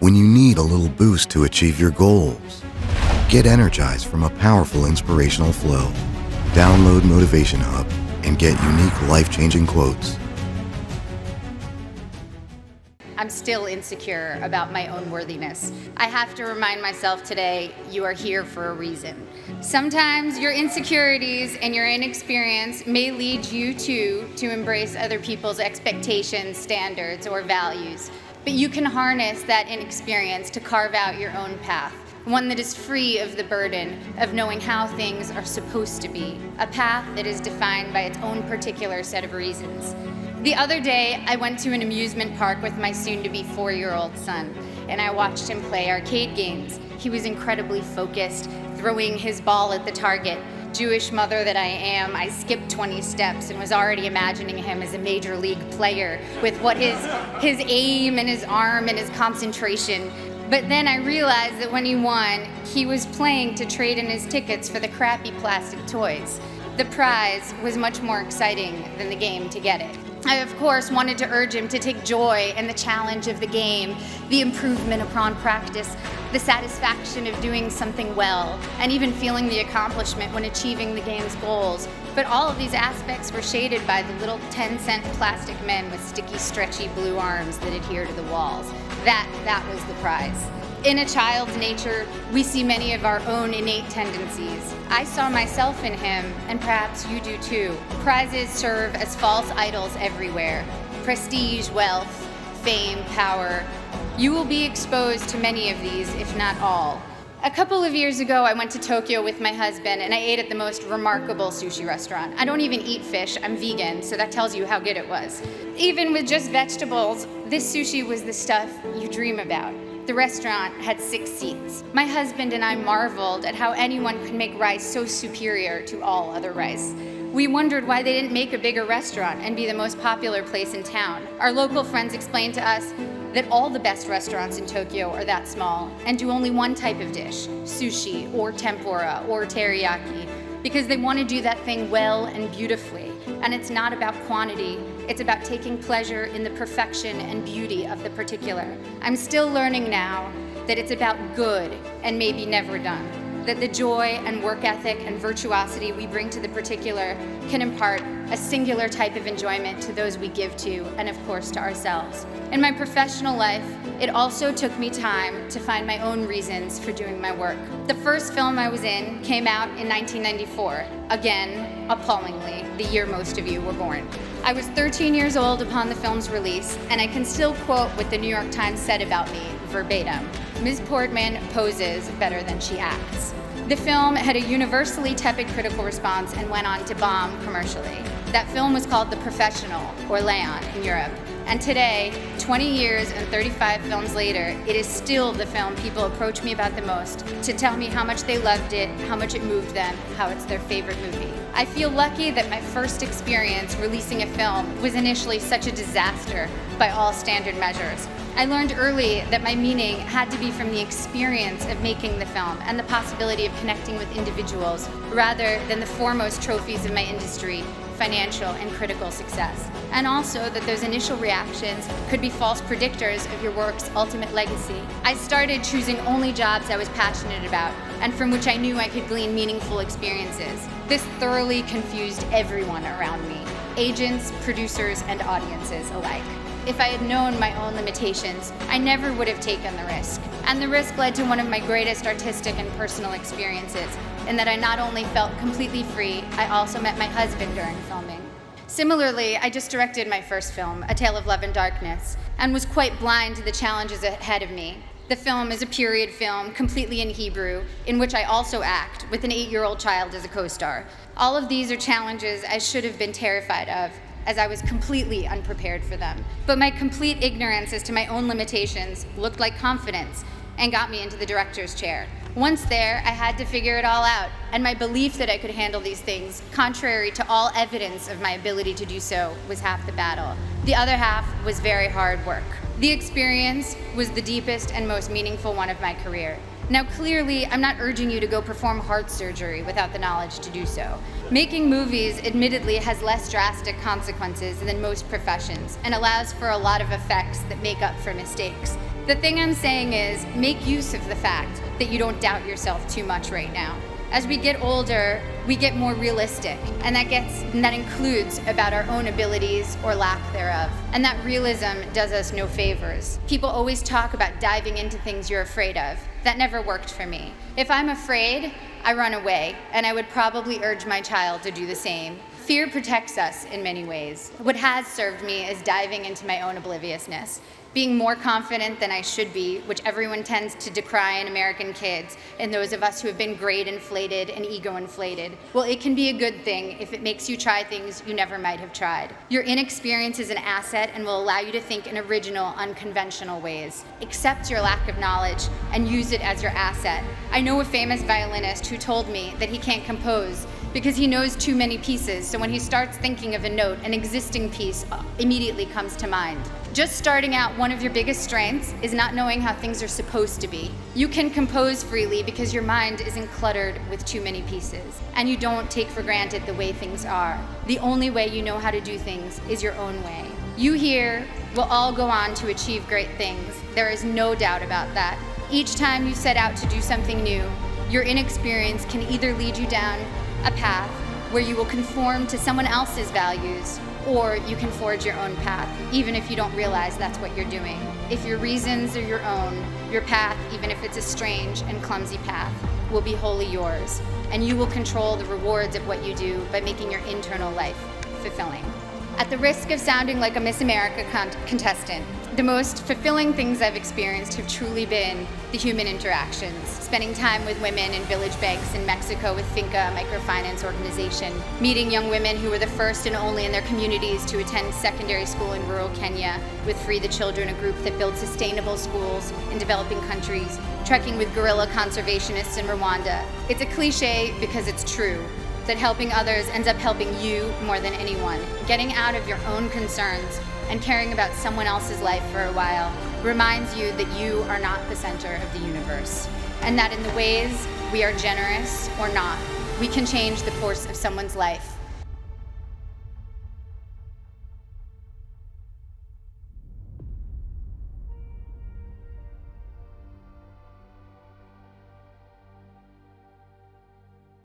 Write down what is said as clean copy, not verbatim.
when you need a little boost to achieve your goals. Get energized from a powerful inspirational flow. Download Motivation Hub and get unique life-changing quotes. I'm still insecure about my own worthiness. I have to remind myself today, you are here for a reason. Sometimes your insecurities and your inexperience may lead you to embrace other people's expectations, standards, or values. But you can harness that inexperience to carve out your own path, one that is free of the burden of knowing how things are supposed to be, a path that is defined by its own particular set of reasons. The other day, I went to an amusement park with my soon-to-be 4-year-old son, and I watched him play arcade games. He was incredibly focused, throwing his ball at the target. Jewish mother that I am, I skipped 20 steps and was already imagining him as a major league player with what his aim and his arm and his concentration. But then I realized that when he won, he was playing to trade in his tickets for the crappy plastic toys. The prize was much more exciting than the game to get it. I, of course, wanted to urge him to take joy in the challenge of the game, the improvement upon practice, the satisfaction of doing something well, and even feeling the accomplishment when achieving the game's goals. But all of these aspects were shaded by the little 10-cent plastic men with sticky, stretchy blue arms that adhere to the walls. That was the prize. In a child's nature, we see many of our own innate tendencies. I saw myself in him, and perhaps you do too. Prizes serve as false idols everywhere. Prestige, wealth, fame, power. You will be exposed to many of these, if not all. A couple of years ago, I went to Tokyo with my husband, and I ate at the most remarkable sushi restaurant. I don't even eat fish, I'm vegan, so that tells you how good it was. Even with just vegetables, this sushi was the stuff you dream about. The restaurant had 6 seats. My husband and I marveled at how anyone could make rice so superior to all other rice. We wondered why they didn't make a bigger restaurant and be the most popular place in town. Our local friends explained to us that all the best restaurants in Tokyo are that small and do only one type of dish, sushi or tempura or teriyaki, because they want to do that thing well and beautifully. And it's not about quantity, it's about taking pleasure in the perfection and beauty of the particular. I'm still learning now that it's about good and maybe never done. That the joy and work ethic and virtuosity we bring to the particular can impart a singular type of enjoyment to those we give to, and of course to ourselves. In my professional life, it also took me time to find my own reasons for doing my work. The first film I was in came out in 1994, again, appallingly, the year most of you were born. I was 13 years old upon the film's release, and I can still quote what the New York Times said about me, verbatim. Ms. Portman poses better than she acts. The film had a universally tepid critical response and went on to bomb commercially. That film was called The Professional, or Leon in Europe. And today, 20 years and 35 films later, it is still the film people approach me about the most to tell me how much they loved it, how much it moved them, how it's their favorite movie. I feel lucky that my first experience releasing a film was initially such a disaster by all standard measures. I learned early that my meaning had to be from the experience of making the film and the possibility of connecting with individuals rather than the foremost trophies of my industry, financial and critical success. And also that those initial reactions could be false predictors of your work's ultimate legacy. I started choosing only jobs I was passionate about and from which I knew I could glean meaningful experiences. This thoroughly confused everyone around me, agents, producers, and audiences alike. If I had known my own limitations, I never would have taken the risk. And the risk led to one of my greatest artistic and personal experiences, in that I not only felt completely free, I also met my husband during filming. Similarly, I just directed my first film, A Tale of Love and Darkness, and was quite blind to the challenges ahead of me. The film is a period film, completely in Hebrew, in which I also act, with an 8-year-old child as a co-star. All of these are challenges I should have been terrified of, as I was completely unprepared for them. But my complete ignorance as to my own limitations looked like confidence and got me into the director's chair. Once there, I had to figure it all out, and my belief that I could handle these things, contrary to all evidence of my ability to do so, was half the battle. The other half was very hard work. The experience was the deepest and most meaningful one of my career. Now clearly, I'm not urging you to go perform heart surgery without the knowledge to do so. Making movies admittedly has less drastic consequences than most professions and allows for a lot of effects that make up for mistakes. The thing I'm saying is, make use of the fact that you don't doubt yourself too much right now. As we get older, we get more realistic, and that includes about our own abilities or lack thereof. And that realism does us no favors. People always talk about diving into things you're afraid of. That never worked for me. If I'm afraid, I run away, and I would probably urge my child to do the same. Fear protects us in many ways. What has served me is diving into my own obliviousness, being more confident than I should be, which everyone tends to decry in American kids, and those of us who have been grade inflated and ego inflated. Well, it can be a good thing if it makes you try things you never might have tried. Your inexperience is an asset and will allow you to think in original, unconventional ways. Accept your lack of knowledge and use it as your asset. I know a famous violinist who told me that he can't compose because he knows too many pieces, so when he starts thinking of a note, an existing piece immediately comes to mind. Just starting out, one of your biggest strengths is not knowing how things are supposed to be. You can compose freely because your mind isn't cluttered with too many pieces, and you don't take for granted the way things are. The only way you know how to do things is your own way. You here will all go on to achieve great things. There is no doubt about that. Each time you set out to do something new, your inexperience can either lead you down a path where you will conform to someone else's values, or you can forge your own path, even if you don't realize that's what you're doing. If your reasons are your own, your path, even if it's a strange and clumsy path, will be wholly yours, and you will control the rewards of what you do by making your internal life fulfilling. At the risk of sounding like a Miss America contestant, the most fulfilling things I've experienced have truly been the human interactions. Spending time with women in village banks in Mexico with Finca, a microfinance organization. Meeting young women who were the first and only in their communities to attend secondary school in rural Kenya with Free the Children, a group that builds sustainable schools in developing countries. Trekking with guerrilla conservationists in Rwanda. It's a cliche because it's true, that helping others ends up helping you more than anyone. Getting out of your own concerns and caring about someone else's life for a while reminds you that you are not the center of the universe, and that in the ways we are generous or not, we can change the course of someone's life